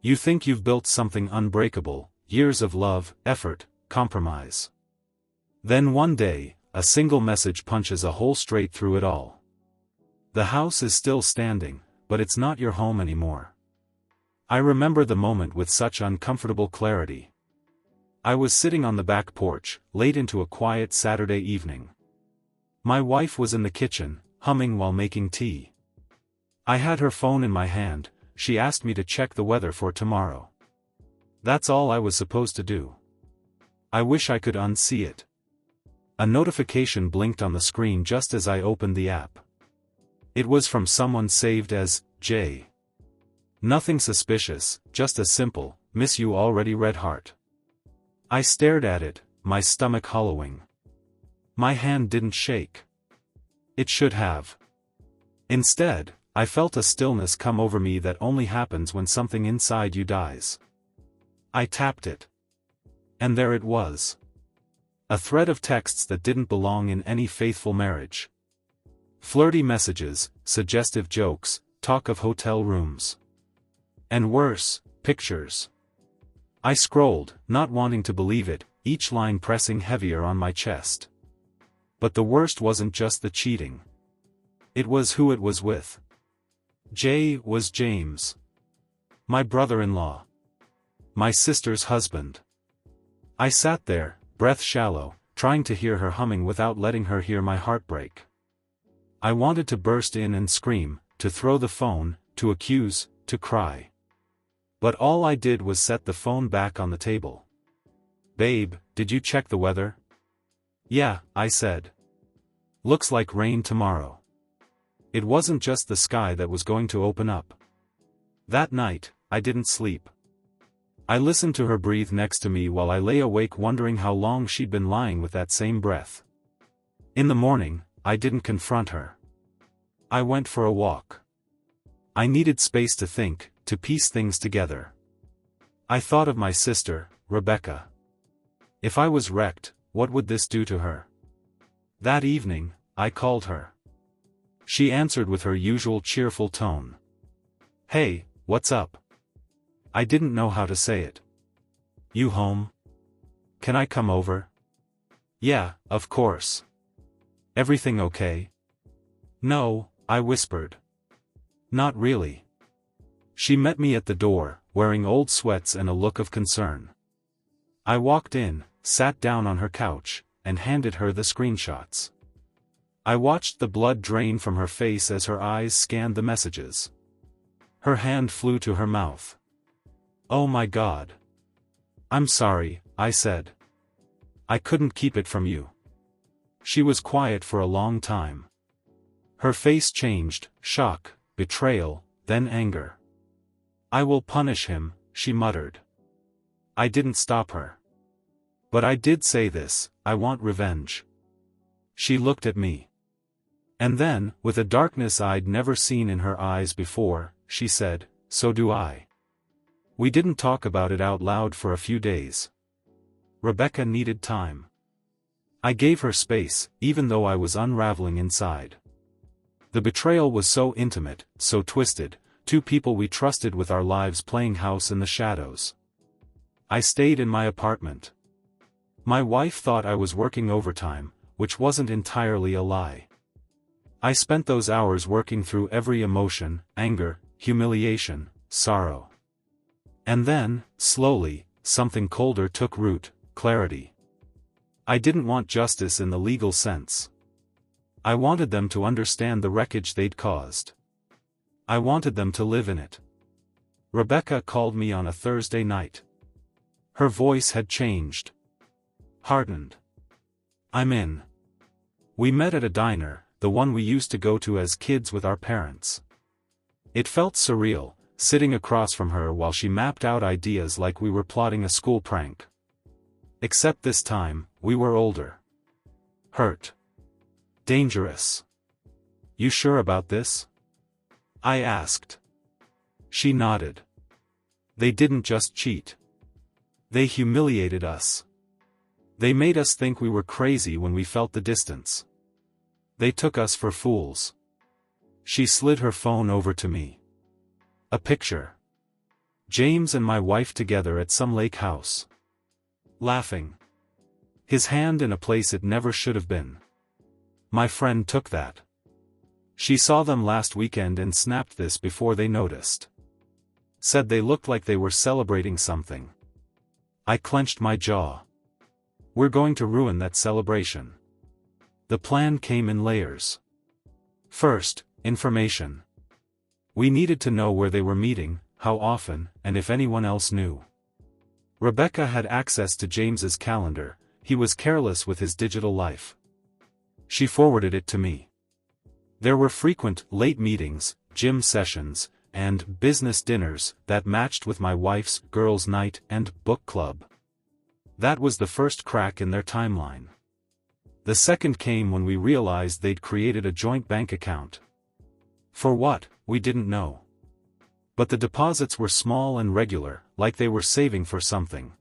You think you've built something unbreakable, years of love, effort, compromise. Then one day, a single message punches a hole straight through it all. The house is still standing, but it's not your home anymore. I remember the moment with such uncomfortable clarity. I was sitting on the back porch, late into a quiet Saturday evening. My wife was in the kitchen, humming while making tea. I had her phone in my hand. She asked me to check the weather for tomorrow. That's all I was supposed to do. I wish I could unsee it. A notification blinked on the screen just as I opened the app. It was from someone saved as J. Nothing suspicious, just a simple, "Miss you already" red heart. I stared at it, my stomach hollowing. My hand didn't shake. It should have. Instead, I felt a stillness come over me that only happens when something inside you dies. I tapped it. And there it was. A thread of texts that didn't belong in any faithful marriage. Flirty messages, suggestive jokes, talk of hotel rooms. And worse, pictures. I scrolled, not wanting to believe it, each line pressing heavier on my chest. But the worst wasn't just the cheating. It was who it was with. Jay was James. My brother-in-law. My sister's husband. I sat there, breath shallow, trying to hear her humming without letting her hear my heart break. I wanted to burst in and scream, to throw the phone, to accuse, to cry. But all I did was set the phone back on the table. "Babe, did you check the weather?" "Yeah," I said. "Looks like rain tomorrow." It wasn't just the sky that was going to open up. That night, I didn't sleep. I listened to her breathe next to me while I lay awake wondering how long she'd been lying with that same breath. In the morning, I didn't confront her. I went for a walk. I needed space to think, to piece things together. I thought of my sister, Rebecca. If I was wrecked, what would this do to her? That evening, I called her. She answered with her usual cheerful tone. "Hey, what's up?" I didn't know how to say it. "You home? Can I come over?" "Yeah, of course." "Everything okay?" "No," I whispered. "Not really." She met me at the door, wearing old sweats and a look of concern. I walked in, sat down on her couch, and handed her the screenshots. I watched the blood drain from her face as her eyes scanned the messages. Her hand flew to her mouth. "Oh my God. I'm sorry," I said. "I couldn't keep it from you." She was quiet for a long time. Her face changed, shock, betrayal, then anger. "I will punish him," she muttered. I didn't stop her. "But I did say this, I want revenge." She looked at me. And then, with a darkness I'd never seen in her eyes before, she said, "So do I." We didn't talk about it out loud for a few days. Rebecca needed time. I gave her space, even though I was unraveling inside. The betrayal was so intimate, so twisted, two people we trusted with our lives playing house in the shadows. I stayed in my apartment. My wife thought I was working overtime, which wasn't entirely a lie. I spent those hours working through every emotion, anger, humiliation, sorrow. And then, slowly, something colder took root, clarity. I didn't want justice in the legal sense. I wanted them to understand the wreckage they'd caused. I wanted them to live in it. Rebecca called me on a Thursday night. Her voice had changed. Hardened. "I'm in." We met at a diner, the one we used to go to as kids with our parents. It felt surreal, sitting across from her while she mapped out ideas like we were plotting a school prank. Except this time, we were older. Hurt. Dangerous. "You sure about this?" I asked. She nodded. "They didn't just cheat. They humiliated us. They made us think we were crazy when we felt the distance. They took us for fools." She slid her phone over to me. A picture. James and my wife together at some lake house. Laughing. His hand in a place it never should have been. My friend took that. She saw them last weekend and snapped this before they noticed. Said they looked like they were celebrating something. I clenched my jaw. We're going to ruin that celebration. The plan came in layers. First, information. We needed to know where they were meeting, how often, and if anyone else knew. Rebecca had access to James's calendar. He was careless with his digital life. She forwarded it to me. There were frequent late meetings, gym sessions, and business dinners that matched with my wife's girls' night and book club. That was the first crack in their timeline. The second came when we realized they'd created a joint bank account. For what, we didn't know. But the deposits were small and regular, like they were saving for something.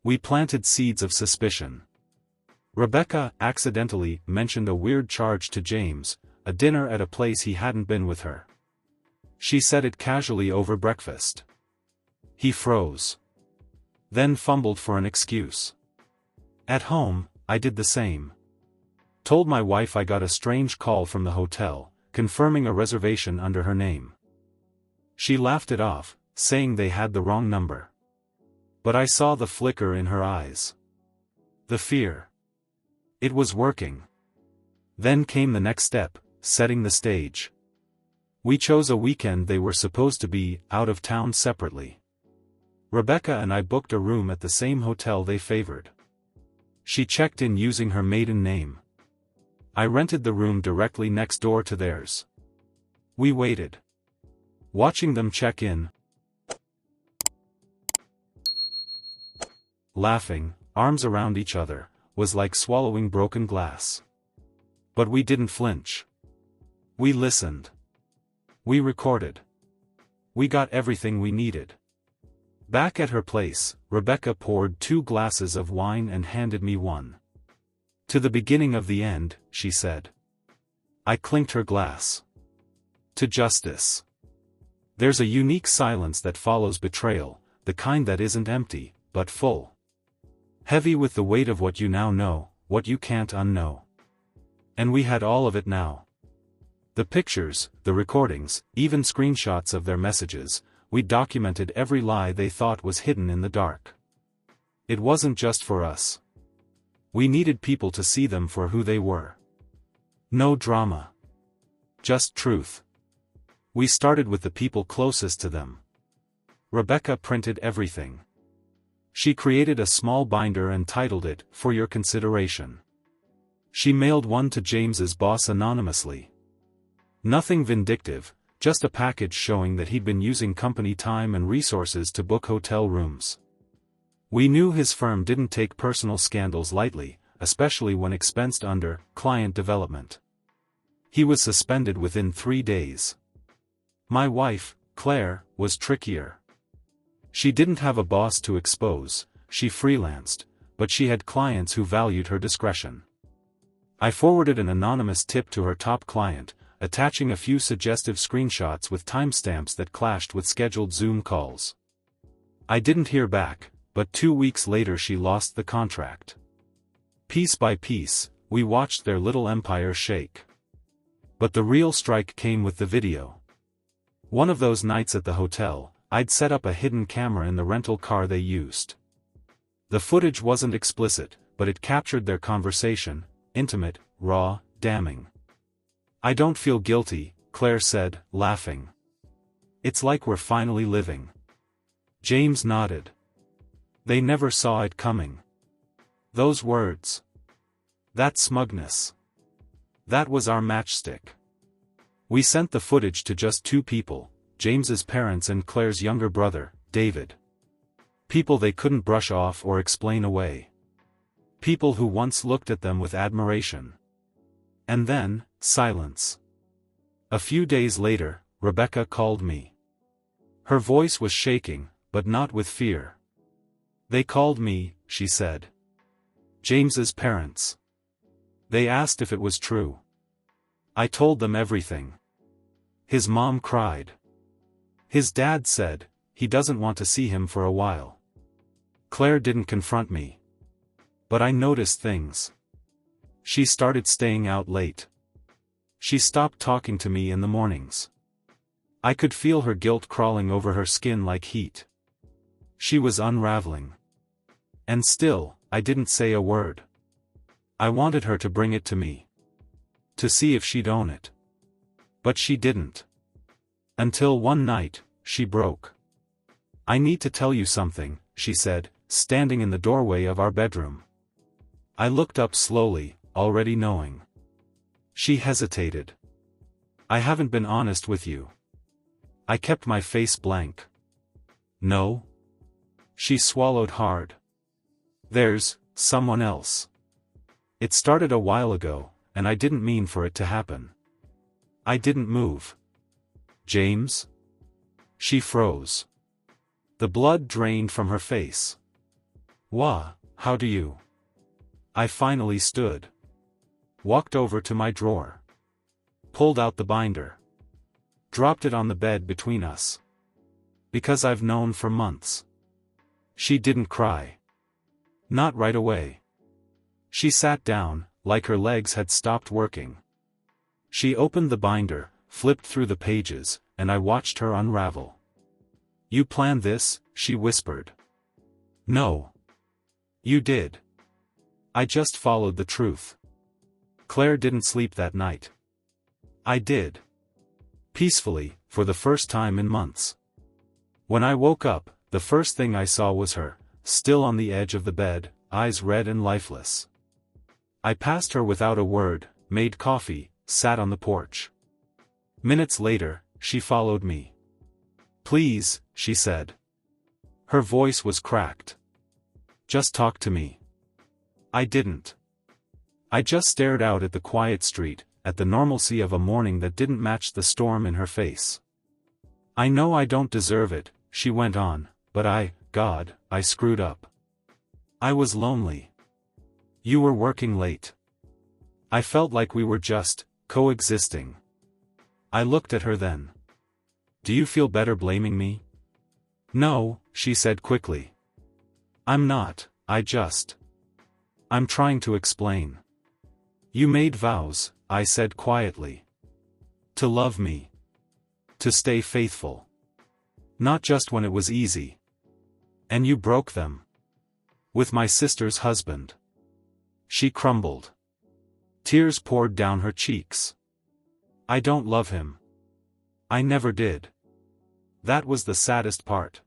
We planted seeds of suspicion. Rebecca accidentally mentioned a weird charge to James, a dinner at a place he hadn't been with her. She said it casually over breakfast. He froze. Then fumbled for an excuse. At home, I did the same. Told my wife I got a strange call from the hotel, confirming a reservation under her name. She laughed it off, saying they had the wrong number. But I saw the flicker in her eyes. The fear. It was working. Then came the next step, setting the stage. We chose a weekend they were supposed to be out of town separately. Rebecca and I booked a room at the same hotel they favored. She checked in using her maiden name. I rented the room directly next door to theirs. We waited. Watching them check in. Laughing, arms around each other, was like swallowing broken glass. But we didn't flinch. We listened. We recorded. We got everything we needed. Back at her place, Rebecca poured 2 glasses of wine and handed me one. To the beginning of the end, she said. I clinked her glass. To justice. There's a unique silence that follows betrayal, the kind that isn't empty, but full. Heavy with the weight of what you now know, what you can't unknow. And we had all of it now. The pictures, the recordings, even screenshots of their messages, we documented every lie they thought was hidden in the dark. It wasn't just for us. We needed people to see them for who they were. No drama. Just truth. We started with the people closest to them. Rebecca printed everything. She created a small binder and titled it, "For Your Consideration." She mailed one to James's boss anonymously. Nothing vindictive, just a package showing that he'd been using company time and resources to book hotel rooms. We knew his firm didn't take personal scandals lightly, especially when expensed under client development. He was suspended within 3 days. My wife, Claire, was trickier. She didn't have a boss to expose, she freelanced, but she had clients who valued her discretion. I forwarded an anonymous tip to her top client, attaching a few suggestive screenshots with timestamps that clashed with scheduled Zoom calls. I didn't hear back, but 2 weeks later she lost the contract. Piece by piece, we watched their little empire shake. But the real strike came with the video. One of those nights at the hotel, I'd set up a hidden camera in the rental car they used. The footage wasn't explicit, but it captured their conversation, intimate, raw, damning. I don't feel guilty, Claire said, laughing. It's like we're finally living. James nodded. They never saw it coming. Those words. That smugness. That was our matchstick. We sent the footage to just 2 people, James's parents and Claire's younger brother, David. People they couldn't brush off or explain away. People who once looked at them with admiration. And then, silence. A few days later, Rebecca called me. Her voice was shaking, but not with fear. They called me, she said. James's parents. They asked if it was true. I told them everything. His mom cried. His dad said, he doesn't want to see him for a while. Claire didn't confront me. But I noticed things. She started staying out late. She stopped talking to me in the mornings. I could feel her guilt crawling over her skin like heat. She was unraveling. And still, I didn't say a word. I wanted her to bring it to me. To see if she'd own it. But she didn't. Until one night, she broke. "I need to tell you something," she said, standing in the doorway of our bedroom. I looked up slowly, already knowing. She hesitated. "I haven't been honest with you." I kept my face blank. "No?" She swallowed hard. "There's someone else. It started a while ago, and I didn't mean for it to happen." I didn't move. "James?" She froze. The blood drained from her face. How do you?" I finally stood. Walked over to my drawer. Pulled out the binder. Dropped it on the bed between us. "Because I've known for months." She didn't cry. Not right away. She sat down, like her legs had stopped working. She opened the binder, flipped through the pages, and I watched her unravel. "You planned this?" she whispered. "No. You did." I just followed the truth. Claire didn't sleep that night. I did. Peacefully, for the first time in months. When I woke up, the first thing I saw was her, still on the edge of the bed, eyes red and lifeless. I passed her without a word, made coffee, sat on the porch. Minutes later, she followed me. "Please," she said. Her voice was cracked. "Just talk to me." I didn't. I just stared out at the quiet street, at the normalcy of a morning that didn't match the storm in her face. "I know I don't deserve it," she went on, "but I screwed up. I was lonely. You were working late. I felt like we were just coexisting." I looked at her then. "Do you feel better blaming me?" "No," she said quickly. "I'm not, I'm trying to explain." "You made vows," I said quietly. "To love me. To stay faithful. Not just when it was easy. And you broke them. With my sister's husband." She crumbled. Tears poured down her cheeks. "I don't love him. I never did." That was the saddest part.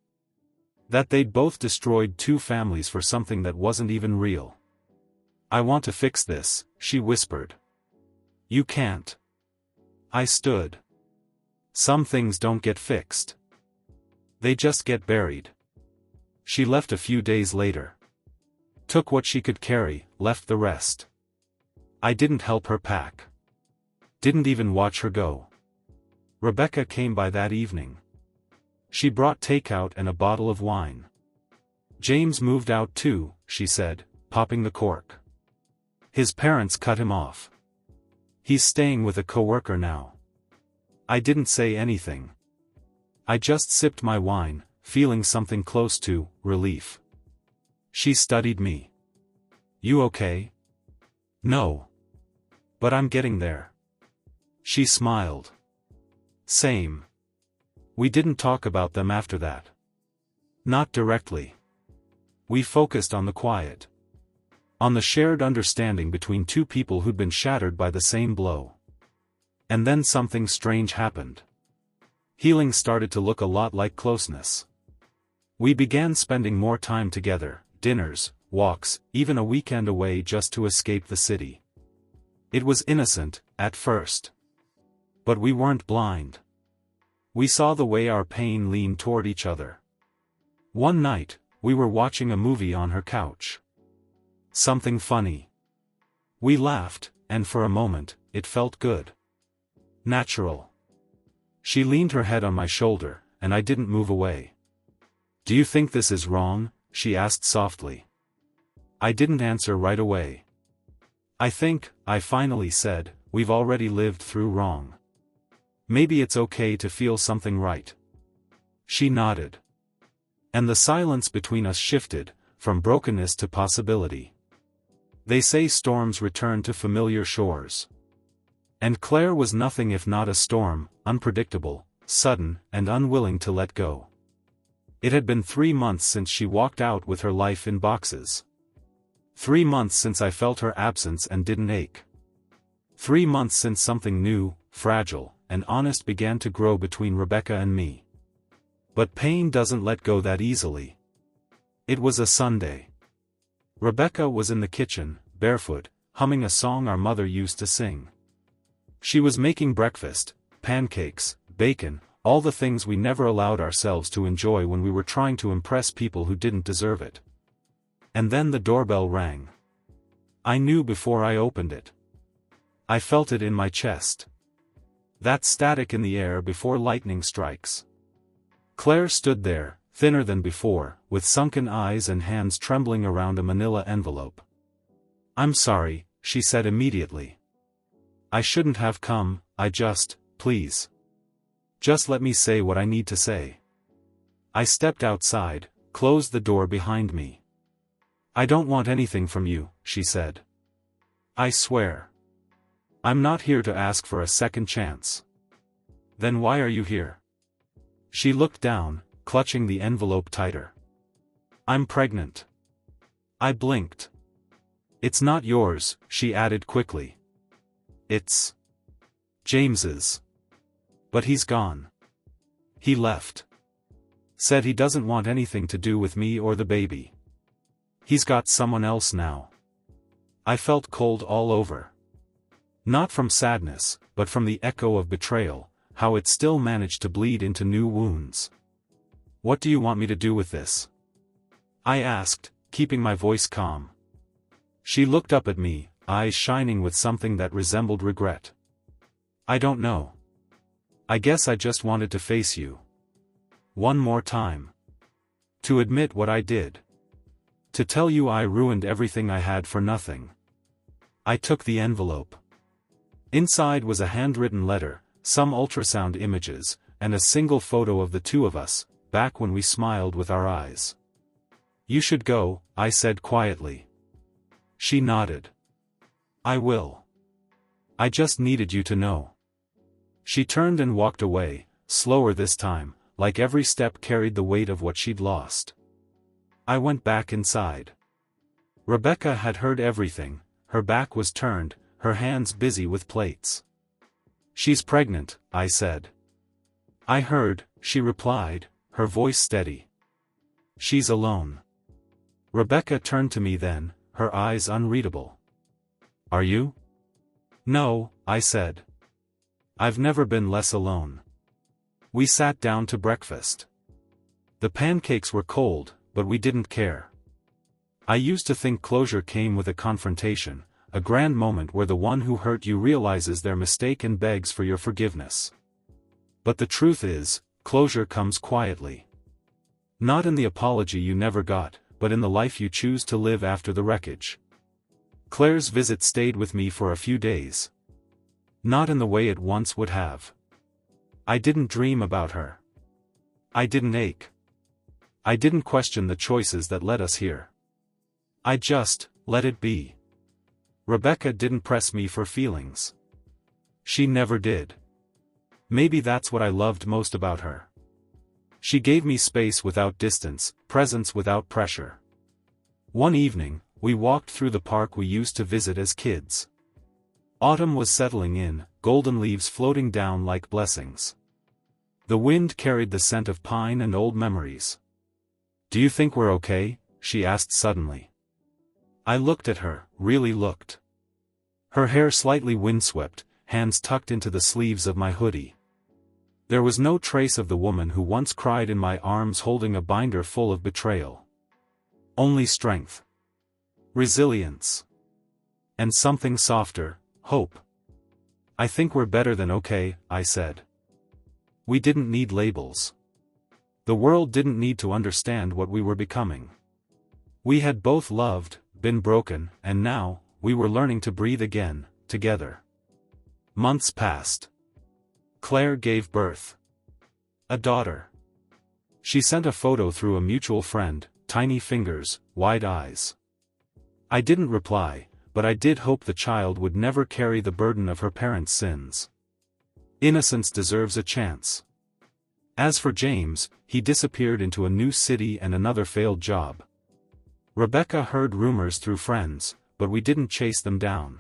That they'd both destroyed two families for something that wasn't even real. "I want to fix this," she whispered. "You can't." I stood. Some things don't get fixed. They just get buried. She left a few days later. Took what she could carry, left the rest. I didn't help her pack. Didn't even watch her go. Rebecca came by that evening. She brought takeout and a bottle of wine. "James moved out too," she said, popping the cork. "His parents cut him off. He's staying with a coworker now." I didn't say anything. I just sipped my wine, feeling something close to relief. She studied me. "You okay?" "No. But I'm getting there." She smiled. "Same." We didn't talk about them after that. Not directly. We focused on the quiet. On the shared understanding between two people who'd been shattered by the same blow. And then something strange happened. Healing started to look a lot like closeness. We began spending more time together, dinners, walks, even a weekend away just to escape the city. It was innocent, at first. But we weren't blind. We saw the way our pain leaned toward each other. One night, we were watching a movie on her couch. Something funny. We laughed, and for a moment, it felt good. Natural. She leaned her head on my shoulder, and I didn't move away. "Do you think this is wrong?" she asked softly. I didn't answer right away. I finally said, "We've already lived through wrong. Maybe it's okay to feel something right." She nodded. And the silence between us shifted, from brokenness to possibility. They say storms return to familiar shores. And Claire was nothing if not a storm, unpredictable, sudden, and unwilling to let go. It had been 3 months since she walked out with her life in boxes. 3 months since I felt her absence and didn't ache. 3 months since something new, fragile, and honest began to grow between Rebecca and me. But pain doesn't let go that easily. It was a Sunday. Rebecca was in the kitchen, barefoot, humming a song our mother used to sing. She was making breakfast, pancakes, bacon, all the things we never allowed ourselves to enjoy when we were trying to impress people who didn't deserve it. And then the doorbell rang. I knew before I opened it. I felt it in my chest. That static in the air before lightning strikes. Claire stood there, thinner than before, with sunken eyes and hands trembling around a manila envelope. "I'm sorry," she said immediately. "I shouldn't have come, please. Just let me say what I need to say." I stepped outside, closed the door behind me. "I don't want anything from you," she said. "I swear. I'm not here to ask for a second chance." "Then why are you here?" She looked down, clutching the envelope tighter. "I'm pregnant." I blinked. "It's not yours," she added quickly. "It's James's. But he's gone. He left. Said he doesn't want anything to do with me or the baby. He's got someone else now." I felt cold all over. Not from sadness, but from the echo of betrayal, how it still managed to bleed into new wounds. "What do you want me to do with this?" I asked, keeping my voice calm. She looked up at me, eyes shining with something that resembled regret. "I don't know. I guess I just wanted to face you. One more time. To admit what I did. To tell you I ruined everything I had for nothing." I took the envelope. Inside was a handwritten letter, some ultrasound images, and a single photo of the two of us, back when we smiled with our eyes. "You should go," I said quietly. She nodded. "I will. I just needed you to know." She turned and walked away, slower this time, like every step carried the weight of what she'd lost. I went back inside. Rebecca had heard everything, her back was turned, her hands busy with plates. "She's pregnant," I said. "I heard," she replied, her voice steady. "She's alone." Rebecca turned to me then, her eyes unreadable. "Are you?" "No," I said. "I've never been less alone." We sat down to breakfast. The pancakes were cold, but we didn't care. I used to think closure came with a confrontation, a grand moment where the one who hurt you realizes their mistake and begs for your forgiveness. But the truth is, closure comes quietly. Not in the apology you never got, but in the life you choose to live after the wreckage. Claire's visit stayed with me for a few days. Not in the way it once would have. I didn't dream about her. I didn't ache. I didn't question the choices that led us here. I just let it be. Rebecca didn't press me for feelings. She never did. Maybe that's what I loved most about her. She gave me space without distance, presence without pressure. One evening, we walked through the park we used to visit as kids. Autumn was settling in, golden leaves floating down like blessings. The wind carried the scent of pine and old memories. "Do you think we're okay?" she asked suddenly. I looked at her, really looked. Her hair slightly windswept, hands tucked into the sleeves of my hoodie. There was no trace of the woman who once cried in my arms holding a binder full of betrayal. Only strength. Resilience. And something softer, hope. "I think we're better than okay," I said. We didn't need labels. The world didn't need to understand what we were becoming. We had both loved, been broken, and now, we were learning to breathe again, together. Months passed. Claire gave birth. A daughter. She sent a photo through a mutual friend, tiny fingers, wide eyes. I didn't reply, but I did hope the child would never carry the burden of her parents' sins. Innocence deserves a chance. As for James, he disappeared into a new city and another failed job. Rebecca heard rumors through friends, but we didn't chase them down.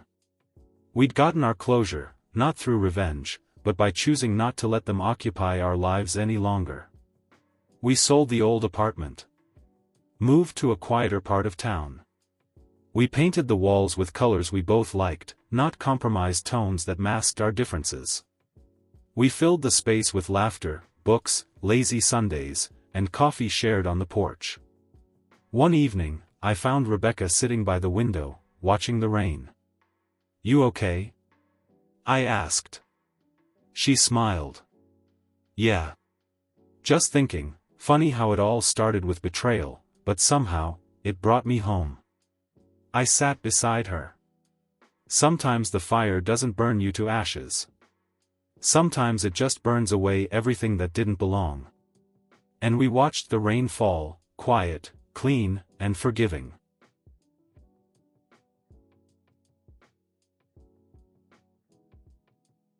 We'd gotten our closure, not through revenge, but by choosing not to let them occupy our lives any longer. We sold the old apartment. Moved to a quieter part of town. We painted the walls with colors we both liked, not compromised tones that masked our differences. We filled the space with laughter, books, lazy Sundays, and coffee shared on the porch. One evening, I found Rebecca sitting by the window, watching the rain. "You okay?" I asked. She smiled. "Yeah. Just thinking, funny how it all started with betrayal, but somehow, it brought me home." I sat beside her. Sometimes the fire doesn't burn you to ashes. Sometimes it just burns away everything that didn't belong. And we watched the rain fall, quiet, clean, and forgiving.